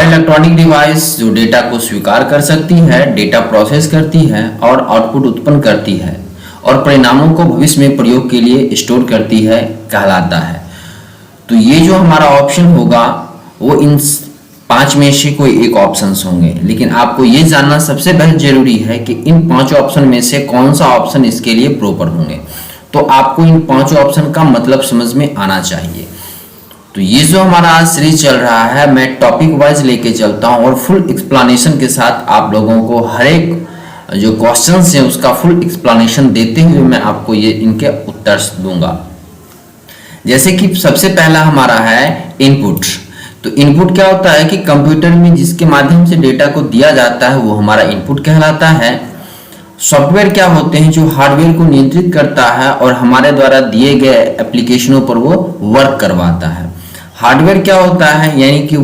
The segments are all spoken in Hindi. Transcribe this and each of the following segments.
वह इलेक्ट्रॉनिक डिवाइस जो डेटा को स्वीकार कर सकती है, डेटा प्रोसेस करती है और आउटपुट उत्पन्न करती है और परिणामों को भविष्य में प्रयोग के लिए स्टोर करती है कहलाता है। तो ये जो हमारा ऑप्शन होगा वो इन 5 में से कोई एक ऑप्शन होंगे, लेकिन आपको ये जानना सबसे पहले जरूरी है कि इन 5 ऑप्शन में से कौन सा ऑप्शन इसके लिए प्रॉपर होंगे। तो आपको इन 5 ऑप्शन का मतलब समझ में आना चाहिए। तो ये जो हमारा आज सीरीज चल रहा है, मैं टॉपिक वाइज लेके चलता हूँ और फुल एक्सप्लेनेशन के साथ आप लोगों को हर एक जो क्वेश्चंस हैं उसका फुल एक्सप्लेनेशन देते हुए मैं आपको ये इनके उत्तर दूंगा। जैसे कि सबसे पहला हमारा है इनपुट। तो इनपुट क्या होता है कि कंप्यूटर में जिसके माध्यम से डेटा को दिया जाता है वो हमारा इनपुट कहलाता है। सॉफ्टवेयर क्या होते हैं जो हार्डवेयर को नियंत्रित करता है और हमारे द्वारा दिए गए एप्लीकेशनों पर वो वर्क करवाता है। हार्डवेयर क्या होता है, यानी कि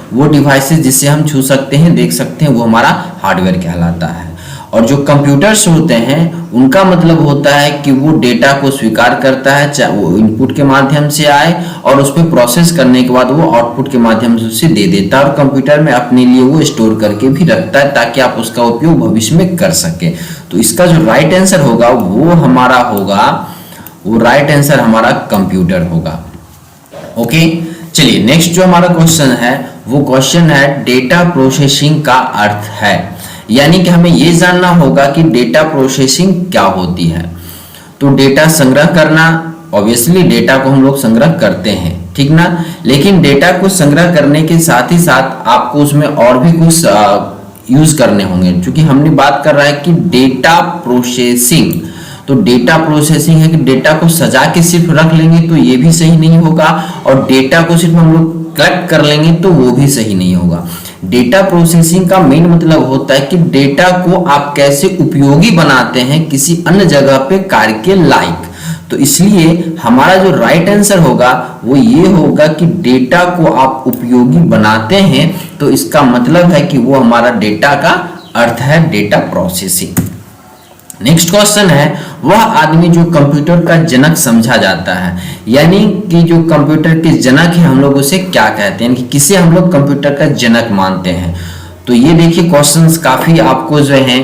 वो डिवाइसेस जिसे हम छू सकते हैं, देख सकते हैं, वो हमारा हार्डवेयर कहलाता है। और जो कंप्यूटर्स होते हैं उनका मतलब होता है कि वो डेटा को स्वीकार करता है, चाहे वो इनपुट के माध्यम से आए और उस पर प्रोसेस करने के बाद वो आउटपुट के माध्यम से उसे दे देता है और कंप्यूटर में अपने लिए वो स्टोर करके भी रखता है ताकि आप उसका उपयोग भविष्य में कर सके। तो इसका जो राइट आंसर होगा वो राइट आंसर हमारा कंप्यूटर होगा। ओके, चलिए नेक्स्ट जो हमारा क्वेश्चन है वो क्वेश्चन है डेटा प्रोसेसिंग का अर्थ है, यानी कि हमें ये जानना होगा कि डेटा प्रोसेसिंग क्या होती है। तो डेटा संग्रह करना, ऑब्वियसली डेटा को हम लोग संग्रह करते हैं, ठीक ना, लेकिन डेटा को संग्रह करने के साथ ही साथ आपको उसमें और भी कुछ यूज करने होंगे, क्योंकि हमने बात कर रहा है कि डेटा प्रोसेसिंग। तो डेटा प्रोसेसिंग है कि डेटा को सजा के सिर्फ रख लेंगे तो ये भी सही नहीं होगा और डेटा को सिर्फ हम लोग कलेक्ट कर लेंगे तो वो भी सही नहीं होगा। डेटा प्रोसेसिंग का मेन मतलब होता है कि डेटा को आप कैसे उपयोगी बनाते हैं किसी अन्य जगह पे कार्य के लायक। तो इसलिए हमारा जो राइट आंसर होगा वो ये होगा कि डेटा को आप उपयोगी बनाते हैं, तो इसका मतलब है कि वो हमारा डेटा का अर्थ है डेटा प्रोसेसिंग। नेक्स्ट क्वेश्चन है वह आदमी जो कंप्यूटर का जनक समझा जाता है, यानी कि जो कंप्यूटर के जनक है हम लोग उसे क्या कहते हैं, कि किसे हम लोग कंप्यूटर का जनक मानते हैं। तो ये देखिए क्वेश्चंस काफी आपको जो है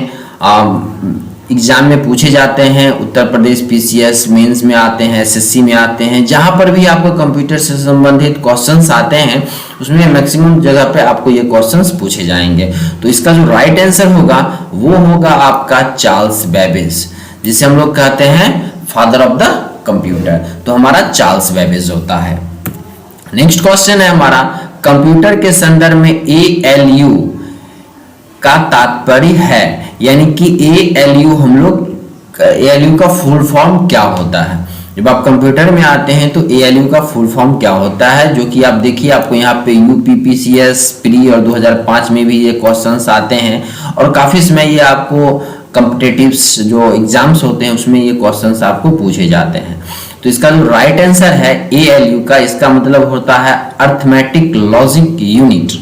एग्जाम में पूछे जाते हैं। उत्तर प्रदेश पीसीएस मेंस में आते हैं, एसएससी में आते हैं, जहां पर भी आपको कंप्यूटर से संबंधित क्वेश्चंस आते हैं उसमें मैक्सिमम जगह पे आपको ये क्वेश्चंस पूछे जाएंगे। तो इसका जो राइट आंसर होगा वो होगा आपका चार्ल्स बेबेज, जिसे हम लोग कहते हैं फादर ऑफ द कंप्यूटर। तो हमारा चार्ल्स बेबेज होता है। नेक्स्ट क्वेश्चन है हमारा कंप्यूटर के संदर्भ में ALU का तात्पर्य है, यानी कि ALU का फुल फॉर्म क्या होता है। जब आप कंप्यूटर में आते हैं तो ALU का फुल फॉर्म क्या होता है, जो कि आप देखिए आपको यहाँ पे UPPCS प्री और 2005 में भी ये क्वेश्चंस आते हैं और काफी समय ये आपको कॉम्पिटिटिव्स जो एग्जाम्स होते हैं उसमें ये क्वेश्चंस आपको पूछे जाते हैं। तो इसका जो राइट आंसर है ALU का, इसका मतलब होता है अर्थमेटिक लॉजिक यूनिट।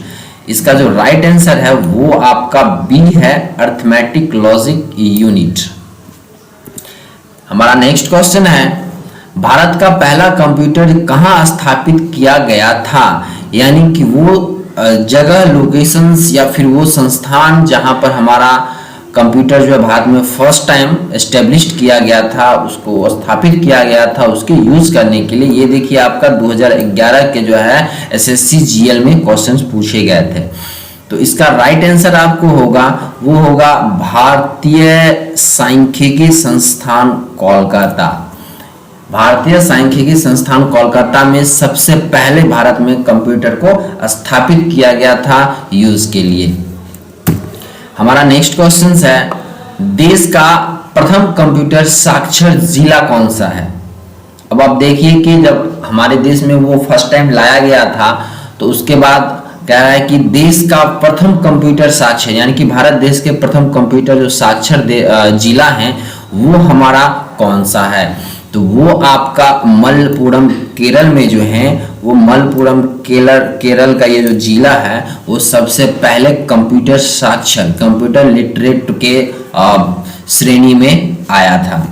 इसका जो राइट आंसर है वो आपका B है, अर्थमेटिक लॉजिक यूनिट। हमारा नेक्स्ट क्वेश्चन है भारत का पहला कंप्यूटर कहाँ स्थापित किया गया था, यानी कि वो जगह, लोकेशंस या फिर वो संस्थान जहां पर हमारा कंप्यूटर जो है भारत में फर्स्ट टाइम एस्टेब्लिश्ड किया गया था, उसको स्थापित किया गया था उसके यूज करने के लिए। ये देखिए आपका 2011 के जो है SSC GL में क्वेश्चंस पूछे गए थे। तो इसका राइट आंसर आपको होगा वो होगा भारतीय सांख्यिकी संस्थान कोलकाता। भारतीय सांख्यिकी संस्थान कोलकाता में सबसे पहले भारत में कंप्यूटर को स्थापित किया गया था यूज के लिए। हमारा नेक्स्ट क्वेश्चन है देश का प्रथम कंप्यूटर साक्षर जिला कौन सा है। अब आप देखिए कि जब हमारे देश में वो फर्स्ट टाइम लाया गया था तो उसके बाद कह रहा है कि देश का प्रथम कंप्यूटर साक्षर, यानी कि भारत देश के प्रथम कंप्यूटर जो साक्षर जिला है वो हमारा कौन सा है। तो वो आपका मलप्पुरम केरल में जो है वो मलप्पुरम केरल का ये जो जिला है वो सबसे पहले कंप्यूटर साक्षर, कंप्यूटर लिटरेट के श्रेणी में आया था।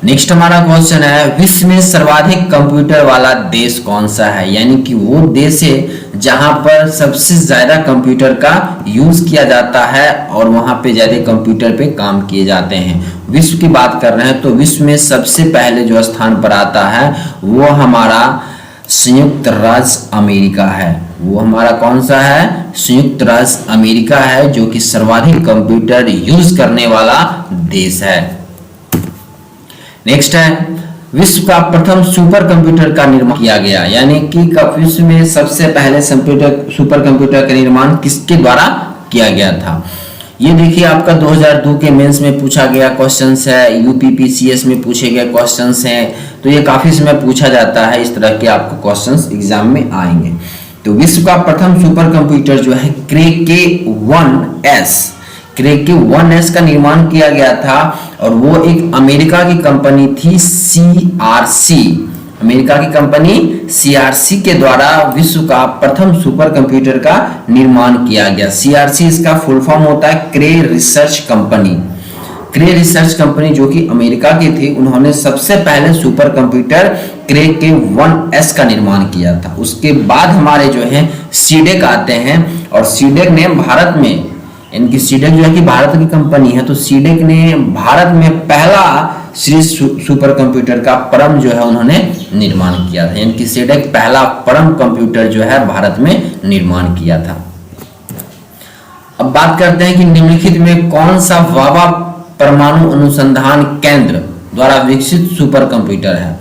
नेक्स्ट हमारा क्वेश्चन है विश्व में सर्वाधिक कंप्यूटर वाला देश कौन सा है, यानी कि वो देश है जहां पर सबसे ज्यादा कंप्यूटर का यूज किया जाता है और वहां पे ज्यादा कंप्यूटर पे काम किए जाते हैं। विश्व की बात कर रहे हैं तो विश्व में सबसे पहले जो स्थान पर आता है वो हमारा संयुक्त राज्य अमेरिका है। वो हमारा कौन सा है? संयुक्त राज्य अमेरिका है, जो कि सर्वाधिक कंप्यूटर यूज करने वाला देश है। नेक्स्ट है विश्व का प्रथम सुपर कंप्यूटर का निर्माण किया गया, यानी कि विश्व में सबसे पहले सुपर कंप्यूटर का निर्माण किसके द्वारा किया गया था। ये देखिए आपका 2002 के मेंस में पूछा गया क्वेश्चंस है, यूपीपीसीएस में पूछे गए क्वेश्चंस हैं, तो ये काफी समय पूछा जाता है, इस तरह के आपको क्वेश्चंस एग्जाम में आएंगे। तो विश्व का प्रथम सुपर कंप्यूटर जो है क्रे के 1S का निर्माण किया गया था और वो एक अमेरिका की कंपनी थी CRC। अमेरिका की कंपनी CRC के द्वारा विश्व का प्रथम सुपर कंप्यूटर का निर्माण किया गया। CRC इसका फुल फॉर्म होता है क्रे रिसर्च कंपनी। क्रे रिसर्च कंपनी जो कि अमेरिका की थी, उन्होंने सबसे पहले सुपर कंप्यूटर क्रे के 1S का निर्माण किया था। उसके बाद हमारे जो है सीडेक आते हैं और सीडेक ने भारत में, इनकी सीडेक जो है कि भारत की कंपनी है, तो सीडेक ने भारत में पहला सीरीज सुपर कंप्यूटर का परम जो है उन्होंने निर्माण किया था। इनकी सीडेक पहला परम कंप्यूटर जो है भारत में निर्माण किया था। अब बात करते हैं कि निम्नलिखित में कौन सा वावा परमाणु अनुसंधान केंद्र द्वारा विकसित सुपर कंप्यूटर है।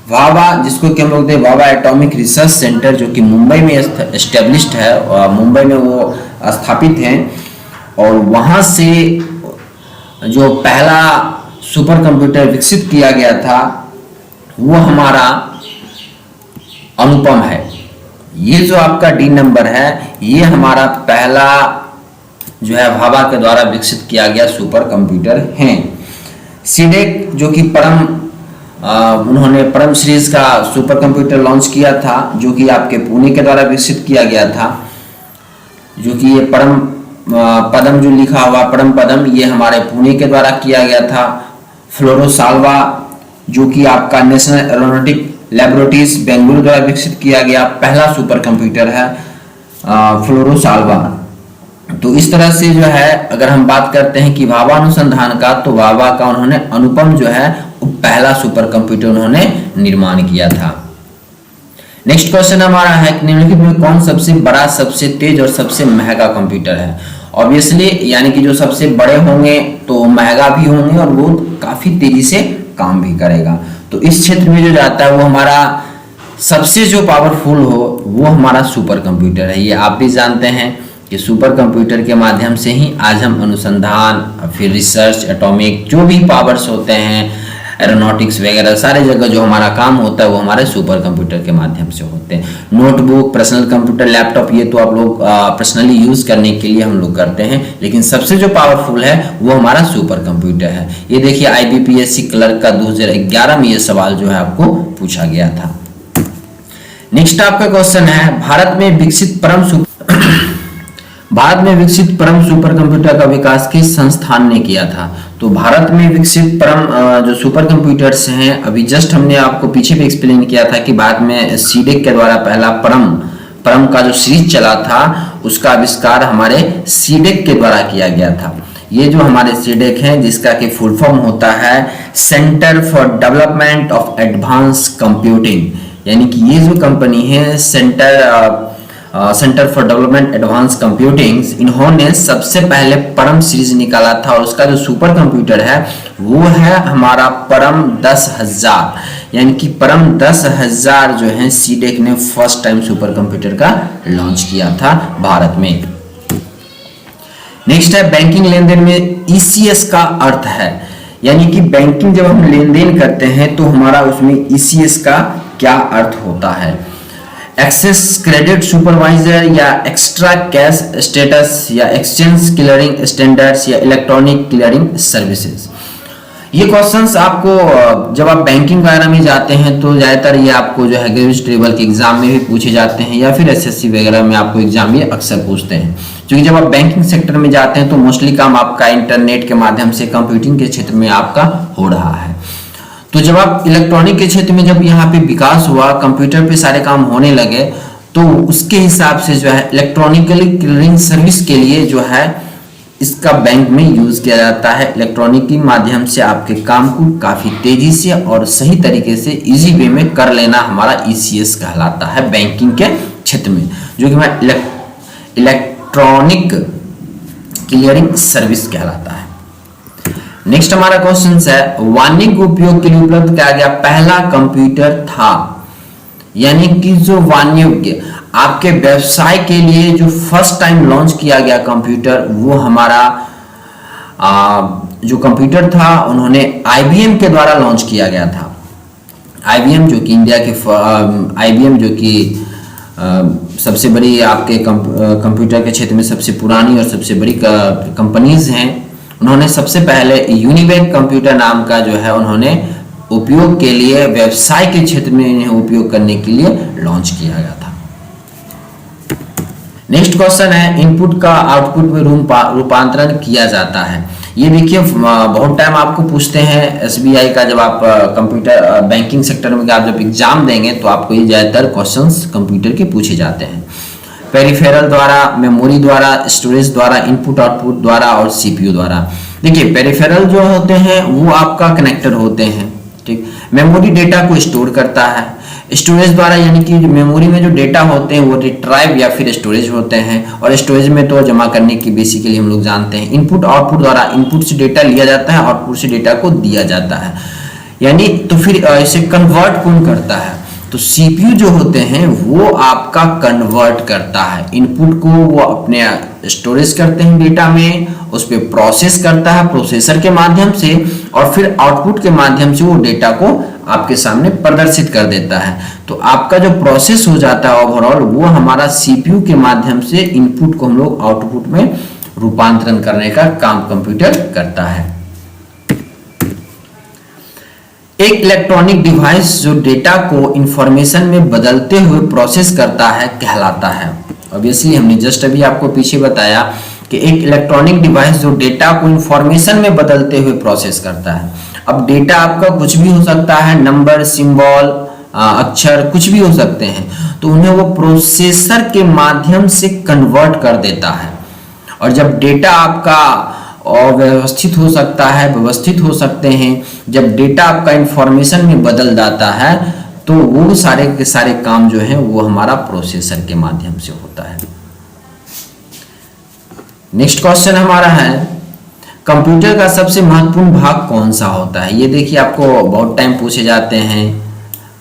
वावा, जिसको कि हम लोग कहते हैं वावा एटॉमिक रिसर्च सेंटर, जो कि मुंबई में एस्टेब्लिश्ड है, मुंबई में वो स्थापित हैं और वहां से जो पहला सुपर कंप्यूटर विकसित किया गया था वो हमारा अनुपम है। ये जो आपका डी नंबर है, ये हमारा पहला जो है भाभा के द्वारा विकसित किया गया सुपर कंप्यूटर है। सीडेक जो कि उन्होंने परम सीरीज का सुपर कंप्यूटर लॉन्च किया था, जो कि आपके पुणे के द्वारा विकसित किया गया था, जो कि ये परम पदम जो लिखा हुआ परम पदम, ये हमारे पुणे के द्वारा किया गया था। फ्लोरोसाल्वा जो कि आपका नेशनल एरोनॉटिक लैबोरेटरीज बेंगलुरु द्वारा विकसित किया गया पहला सुपर कंप्यूटर है फ्लोरोसाल्वा। तो इस तरह से जो है अगर हम बात करते हैं कि भाभा अनुसंधान का, तो भाभा का उन्होंने अनुपम जो है पहला सुपर कंप्यूटर उन्होंने निर्माण किया था। नेक्स्ट क्वेश्चन हमारा है कि निम्नलिखित में कौन सबसे बड़ा, सबसे तेज और सबसे महंगा कंप्यूटर है। ऑब्वियसली यानी कि जो सबसे बड़े होंगे तो महंगा भी होंगे और वो काफी तेजी से काम भी करेगा। तो इस क्षेत्र में जो जाता है वो हमारा सबसे जो पावरफुल हो वो हमारा सुपर कंप्यूटर है। ये आप भी जानते हैं कि सुपर कंप्यूटर के माध्यम से ही आज हम अनुसंधान, फिर रिसर्च, एटॉमिक जो भी पावर्स होते हैं, एरोनॉटिक्स वगैरह सारे जगह जो हमारा काम होता है वो हमारे सुपर कंप्यूटर के माध्यम से होते हैं। नोटबुक, पर्सनल कंप्यूटर, लैपटॉप, ये तो आप लोग पर्सनली यूज करने के लिए हम लोग करते हैं, लेकिन सबसे जो पावरफुल है वो हमारा सुपर कंप्यूटर है। ये देखिए IBPSC क्लर्क का 2011 में ये सवाल जो है आपको पूछा गया था। नेक्स्ट आपका क्वेश्चन है भारत में विकसित परम सुपर कंप्यूटर का विकास किस संस्थान ने किया था। तो भारत में विकसित परम जो सुपर कंप्यूटर्स हैं, अभी जस्ट हमने आपको पीछे भी एक्सप्लेन किया था कि भारत में सीडेक के द्वारा पहला परम का जो सीरीज चला था उसका आविष्कार हमारे सीडेक के द्वारा किया गया था। ये जो हमारे सीडेक है, जिसका कि फुल फॉर्म होता है centre for development of advance computing, यानी कि ये जो कंपनी है centre for development advance computing, इन्होंने सबसे पहले परम सीरीज निकाला था और उसका जो सुपर कंप्यूटर है वो है हमारा परम 10,000, यानी कि परम 10,000 जो है सीडेक ने फर्स्ट टाइम सुपर कंप्यूटर का लॉन्च किया था भारत में। नेक्स्ट है बैंकिंग लेनदेन में ECS का अर्थ है, यानी कि बैंकिंग जब हम लेन देन करते हैं तो हमारा उसमें ECS का क्या अर्थ होता है। एक्सेस क्रेडिट सुपरवाइजर या एक्स्ट्रा कैश स्टेटस या एक्सचेंज क्लियरिंग स्टैंडर्ड्स या इलेक्ट्रॉनिक क्लियरिंग सर्विसेज। ये क्वेश्चंस आपको जब आप बैंकिंग वगैरह में जाते हैं तो ज़्यादातर ये आपको जो है ग्रेजुएट लेवल के एग्जाम में भी पूछे जाते हैं या फिर SSC वगैरह में आपको एग्जाम में अक्सर पूछते हैं, क्योंकि जब आप बैंकिंग सेक्टर में जाते हैं तो मोस्टली काम आपका इंटरनेट के माध्यम से कंप्यूटिंग के क्षेत्र में आपका हो रहा है। तो जब आप इलेक्ट्रॉनिक के क्षेत्र में जब यहाँ पे विकास हुआ, कंप्यूटर पे सारे काम होने लगे, तो उसके हिसाब से जो है इलेक्ट्रॉनिकली क्लियरिंग सर्विस के लिए जो है इसका बैंक में यूज किया जाता है। इलेक्ट्रॉनिक के माध्यम से आपके काम को काफी तेजी से और सही तरीके से इजी वे में कर लेना हमारा ईसीएस कहलाता है बैंकिंग के क्षेत्र में, जो कि हमारा इलेक्ट्रॉनिक क्लियरिंग सर्विस कहलाता है। नेक्स्ट हमारा क्वेश्चन है, वाणिज्यिक उपयोग के लिए उपलब्ध किया गया पहला कंप्यूटर था। यानी कि जो वाणिज्यिक आपके व्यवसाय के लिए जो फर्स्ट टाइम लॉन्च किया गया कंप्यूटर, वो हमारा जो कंप्यूटर था उन्होंने आईबीएम के द्वारा लॉन्च किया गया था। आईबीएम जो कि इंडिया के आईबीएम जो कि सबसे बड़ी आपके कंप्यूटर के क्षेत्र में सबसे पुरानी और सबसे बड़ी कंपनीज हैं, उन्होंने सबसे पहले यूनिवेक कंप्यूटर नाम का जो है उन्होंने उपयोग के लिए व्यवसाय के क्षेत्र में इन्हें उपयोग करने के लिए लॉन्च किया गया था। नेक्स्ट क्वेश्चन है, इनपुट का आउटपुट में रूपांतरण किया जाता है। ये देखिए बहुत टाइम आपको पूछते हैं एसबीआई का, जब आप कंप्यूटर बैंकिंग सेक्टर में आप जब एग्जाम देंगे तो आपको ये ज्यादातर क्वेश्चंस कंप्यूटर के पूछे जाते हैं। पेरिफेरल द्वारा, मेमोरी द्वारा, स्टोरेज द्वारा, इनपुट आउटपुट द्वारा और सीपीयू द्वारा। देखिए पेरिफेरल जो होते हैं वो आपका कनेक्टर होते हैं, ठीक। मेमोरी डेटा को स्टोर करता है। स्टोरेज द्वारा यानी कि मेमोरी में जो डेटा होते हैं वो रिट्राइव या फिर स्टोरेज होते हैं, और स्टोरेज में तो जमा करने की बेसिकली हम लोग जानते हैं। इनपुट आउटपुट द्वारा इनपुट से डेटा लिया जाता है, आउटपुट से डेटा को दिया जाता है, यानी तो फिर इसे कन्वर्ट कौन करता है, तो सीपीयू जो होते हैं वो आपका कन्वर्ट करता है। इनपुट को वो अपने स्टोरेज करते हैं डेटा में, उस पर प्रोसेस करता है प्रोसेसर के माध्यम से, और फिर आउटपुट के माध्यम से वो डेटा को आपके सामने प्रदर्शित कर देता है। तो आपका जो प्रोसेस हो जाता है ओवरऑल वो हमारा सीपीयू के माध्यम से इनपुट को हम लोग आउटपुट में रूपांतरण करने का काम कंप्यूटर करता है। एक इलेक्ट्रॉनिक डिवाइस जो डेटा को इंफॉर्मेशन में बदलते हुए प्रोसेस करता है कहलाता है। ऑब्वियसली हमने जस्ट अभी आपको पीछे बताया कि एक इलेक्ट्रॉनिक डिवाइस जो डेटा को इंफॉर्मेशन में बदलते हुए प्रोसेस करता है। अब डेटा आपका कुछ भी हो सकता है, नंबर, सिंबल, अक्षर कुछ भी हो सकते हैं, तो उन्हें वो प्रोसेसर के माध्यम से कन्वर्ट कर देता है। और जब डेटा आपका अव्यवस्थित हो सकता है, व्यवस्थित हो सकते हैं, जब डेटा आपका इंफॉर्मेशन में बदल जाता है तो वो सारे के सारे काम जो है वो हमारा प्रोसेसर के माध्यम से होता है। नेक्स्ट क्वेश्चन हमारा है, कंप्यूटर का सबसे महत्वपूर्ण भाग कौन सा होता है। ये देखिए आपको बहुत टाइम पूछे जाते हैं,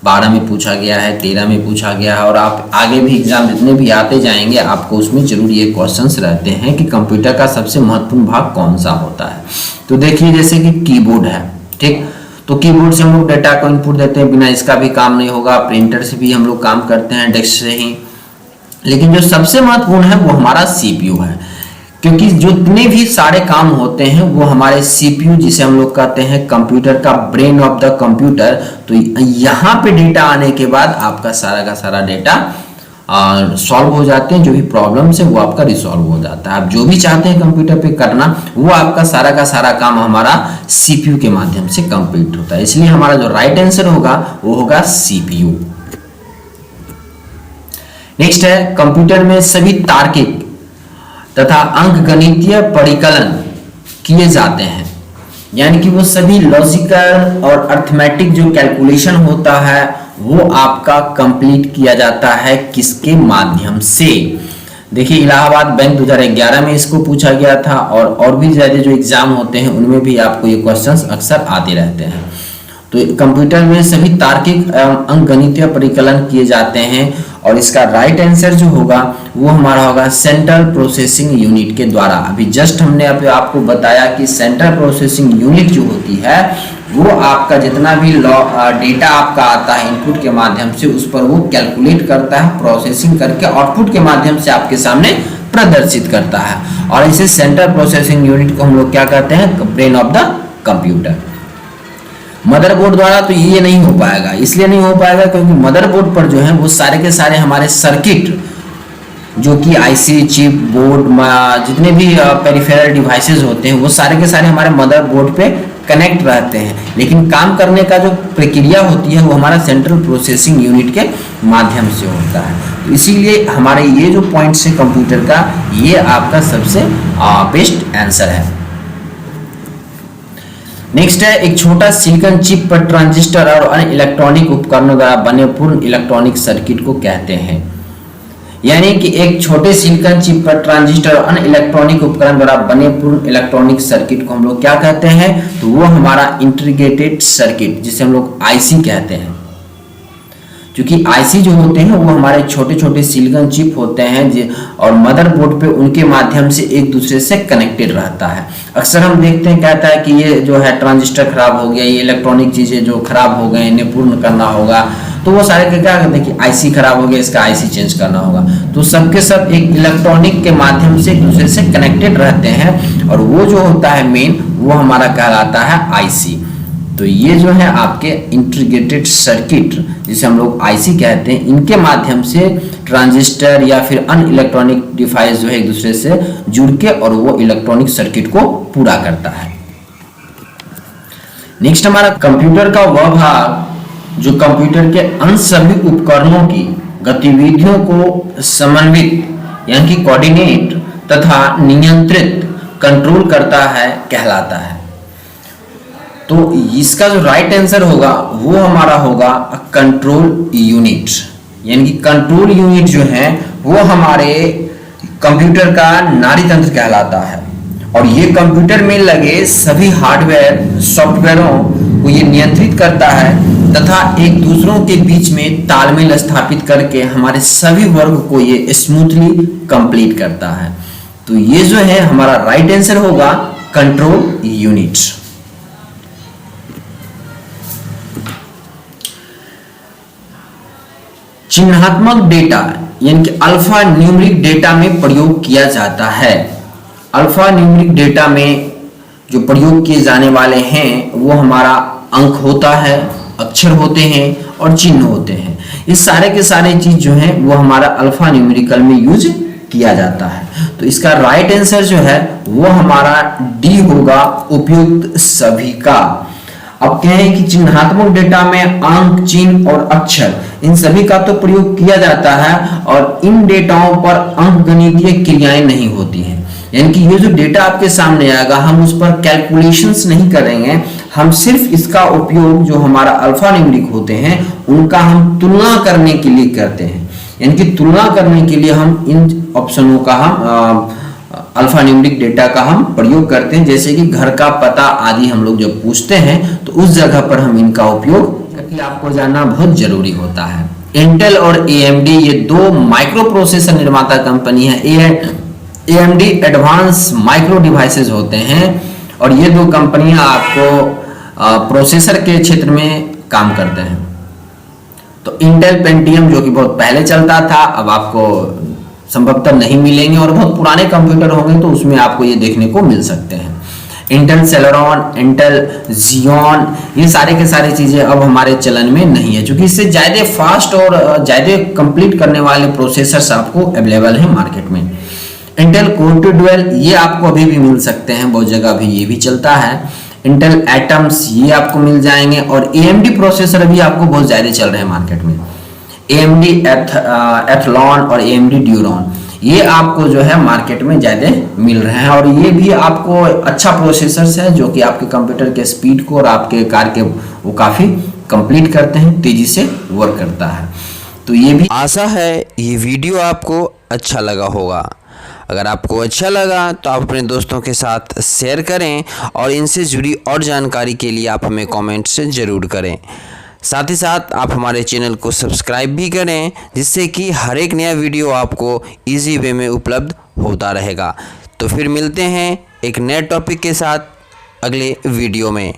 12 में पूछा गया है, 13 में पूछा गया है, और आप आगे भी एग्जाम जितने भी आते जाएंगे आपको उसमें जरूर ये क्वेश्चंस रहते हैं कि कंप्यूटर का सबसे महत्वपूर्ण भाग कौन सा होता है। तो देखिए जैसे कि कीबोर्ड है, ठीक, तो कीबोर्ड से हम लोग डेटा को इनपुट देते हैं, बिना इसका भी काम नहीं होगा। प्रिंटर से भी हम लोग काम करते हैं, डेस्क से ही। लेकिन जो सबसे महत्वपूर्ण है वो हमारा सीपीयू है, क्योंकि जितने भी सारे काम होते हैं वो हमारे सीपीयू, जिसे हम लोग कहते हैं कंप्यूटर का ब्रेन ऑफ द कंप्यूटर। तो यहाँ पे डेटा आने के बाद आपका सारा का सारा डेटा सॉल्व हो जाते हैं, जो भी प्रॉब्लम्स है वो आपका रिसॉल्व हो जाता है। आप जो भी चाहते हैं कंप्यूटर पे करना वो आपका सारा का सारा काम हमारा सीपीयू के माध्यम से कंप्लीट होता है। इसलिए हमारा जो राइट आंसर होगा वो होगा सीपीयू। नेक्स्ट है, कंप्यूटर में सभी तार्किक तथा अंकगणितीय परिकलन किए जाते हैं, यानी कि वो सभी लॉजिकल और अर्थमेटिक जो कैलकुलेशन होता है वो आपका कंप्लीट किया जाता है किसके माध्यम से। देखिए इलाहाबाद बैंक 2011 में इसको पूछा गया था, और भी ज्यादा जो एग्जाम होते हैं उनमें भी आपको ये क्वेश्चंस अक्सर आते रहते हैं। तो कंप्यूटर में सभी तार्किक अंकगणितीय परिकलन किए जाते हैं, और इसका राइट आंसर जो होगा वो हमारा होगा सेंट्रल प्रोसेसिंग यूनिट के द्वारा। अभी जस्ट हमने आपको बताया कि सेंट्रल प्रोसेसिंग यूनिट जो होती है वो आपका जितना भी डेटा आपका आता है इनपुट के माध्यम से उस पर वो कैलकुलेट करता है, प्रोसेसिंग करके आउटपुट के माध्यम से आपके सामने प्रदर्शित करता है। और इसे सेंट्रल प्रोसेसिंग यूनिट को हम लोग क्या कहते हैं, brain of the computer. Motherboard द्वारा तो ये नहीं हो पाएगा, इसलिए नहीं हो पाएगा क्योंकि मदरबोर्ड पर जो है वो सारे के सारे हमारे सर्किट जो कि आईसी चिप बोर्ड जितने भी पेरिफेरल डिवाइसेस होते हैं वो सारे के सारे हमारे मदरबोर्ड पे कनेक्ट रहते हैं, लेकिन काम करने का जो प्रक्रिया होती है वो हमारा सेंट्रल प्रोसेसिंग यूनिट के माध्यम से होता है। तो इसीलिए हमारे ये जो पॉइंट्स है कंप्यूटर का, ये आपका सबसे बेस्ट आंसर है। नेक्स्ट है, एक छोटा सिलिकॉन चिप पर ट्रांजिस्टर और अन्य इलेक्ट्रॉनिक उपकरणों द्वारा बने पूर्ण इलेक्ट्रॉनिक सर्किट को कहते हैं। यानी कि एक छोटे सिलिकॉन चिप पर ट्रांजिस्टर और अन्य इलेक्ट्रॉनिक उपकरण द्वारा बने पूर्ण इलेक्ट्रॉनिक सर्किट को हम लोग क्या कहते हैं, तो वो हमारा इंटीग्रेटेड सर्किट, जिसे हम लोग आईसी कहते हैं। क्योंकि आईसी जो होते हैं वो हमारे छोटे छोटे सिलिकॉन चिप होते हैं और मदरबोर्ड पे उनके माध्यम से एक दूसरे से कनेक्टेड रहता है। अक्सर हम देखते हैं, कहता है कि ये जो है ट्रांजिस्टर खराब हो गया, ये इलेक्ट्रॉनिक चीजें जो खराब हो गए इन्हें पूर्ण करना होगा, तो वो सारे के क्या कहते हैं कि आईसी खराब हो गया, इसका आईसी चेंज करना होगा। तो सबके सब एक इलेक्ट्रॉनिक के माध्यम से एक दूसरे से कनेक्टेड रहते हैं और वो जो होता है मेन, वो हमारा कहलाता है आईसी। तो ये जो है आपके इंटीग्रेटेड सर्किट, जिसे हम लोग आईसी कहते हैं, इनके माध्यम से ट्रांजिस्टर या फिर अन्य इलेक्ट्रॉनिक डिवाइस जो है एक दूसरे से जुड़ के और वो इलेक्ट्रॉनिक सर्किट को पूरा करता है। नेक्स्ट हमारा कंप्यूटर का वह भाग जो कंप्यूटर के अन्य सभी उपकरणों की गतिविधियों को समन्वित यानी कि कोऑर्डिनेट तथा नियंत्रित कंट्रोल करता है कहलाता है। तो इसका जो राइट आंसर होगा वो हमारा होगा कंट्रोल यूनिट। यानी कि कंट्रोल यूनिट जो है वो हमारे कंप्यूटर का नाड़ी तंत्र कहलाता है और ये कंप्यूटर में लगे सभी हार्डवेयर सॉफ्टवेयरों को ये नियंत्रित करता है तथा एक दूसरों के बीच में तालमेल स्थापित करके हमारे सभी वर्क को ये स्मूथली कंप्लीट करता है। तो ये जो है हमारा राइट आंसर होगा कंट्रोल यूनिट। चिन्हात्मक डेटा यानी कि अल्फा न्यूमेरिक डेटा में प्रयोग किया जाता है। अल्फा न्यूमेरिक डेटा में जो प्रयोग किए जाने वाले हैं वो हमारा अंक होता है, अक्षर होते हैं और चिन्ह होते हैं। ये सारे के सारे चीज जो है वो हमारा अल्फा न्यूमेरिकल में यूज किया जाता है। तो इसका राइट आंसर जो है वो हमारा डी होगा, उपयुक्त सभी का। अब कहें कि चिन्हात्मक डेटा में अंक, चिन्ह और अक्षर इन सभी का तो प्रयोग किया जाता है और इन डेटाओं पर अंकगणितीय क्रियाएं नहीं होती हैं। यानी कि ये जो डेटा आपके सामने आएगा हम उस पर कैलकुलेशंस नहीं करेंगे, हम सिर्फ इसका उपयोग जो हमारा अल्फा न्यूमेरिक होते हैं उनका हम तुलना करने के लिए करते हैं। यानी कि तुलना करने के लिए हम इन ऑप्शनों का हम अल्फा न्यूमेरिक डेटा का हम प्रयोग करते हैं। जैसे कि घर का पता आदि हम लोग जब पूछते हैं तो उस जगह पर हम इनका उपयोग करके आपको जानना बहुत जरूरी होता है। इंटेल और AMD ये दो माइक्रो प्रोसेसर निर्माता कंपनी है। AMD एडवांस माइक्रो डिवाइसेस होते हैं और ये दो कंपनियां आपको प्रोसेसर के क्षेत्र में काम करते हैं। तो इंटेल पेंटियम जो कि बहुत पहले चलता था अब आपको संभवतः नहीं मिलेंगे और बहुत पुराने कंप्यूटर होंगे तो उसमें आपको ये देखने को मिल सकते हैं। इंटेल सेलेरॉन, इंटेल जियोन, ये सारे के सारे चीजें अब हमारे चलन में नहीं है क्योंकि इससे ज्यादा फास्ट और ज्यादा कंप्लीट करने वाले प्रोसेसर्स आपको अवेलेबल है मार्केट में। इंटेल कोर टू डुअल ये आपको अभी भी मिल सकते हैं, बहुत जगह अभी ये भी चलता है। इंटेल एटम्स ये आपको मिल जाएंगे और AMD प्रोसेसर अभी आपको बहुत ज्यादा चल रहे हैं मार्केट में। AMD एथलॉन और AMD ड्यूरॉन ये आपको जो है मार्केट में ज्यादा मिल रहे हैं और ये भी आपको अच्छा प्रोसेसर्स है जो कि आपके कंप्यूटर के स्पीड को और आपके कार्य के वो काफी कंप्लीट करते हैं, तेजी से वर्क करता है। तो ये भी आशा है ये वीडियो आपको अच्छा लगा होगा। अगर आपको अच्छा लगा तो आप अपने दोस्तों के साथ शेयर करें और इनसे जुड़ी और जानकारी के लिए आप हमें कमेंट से ज़रूर करें। साथ ही साथ आप हमारे चैनल को सब्सक्राइब भी करें जिससे कि हर एक नया वीडियो आपको इजी वे में उपलब्ध होता रहेगा। तो फिर मिलते हैं एक नए टॉपिक के साथ अगले वीडियो में।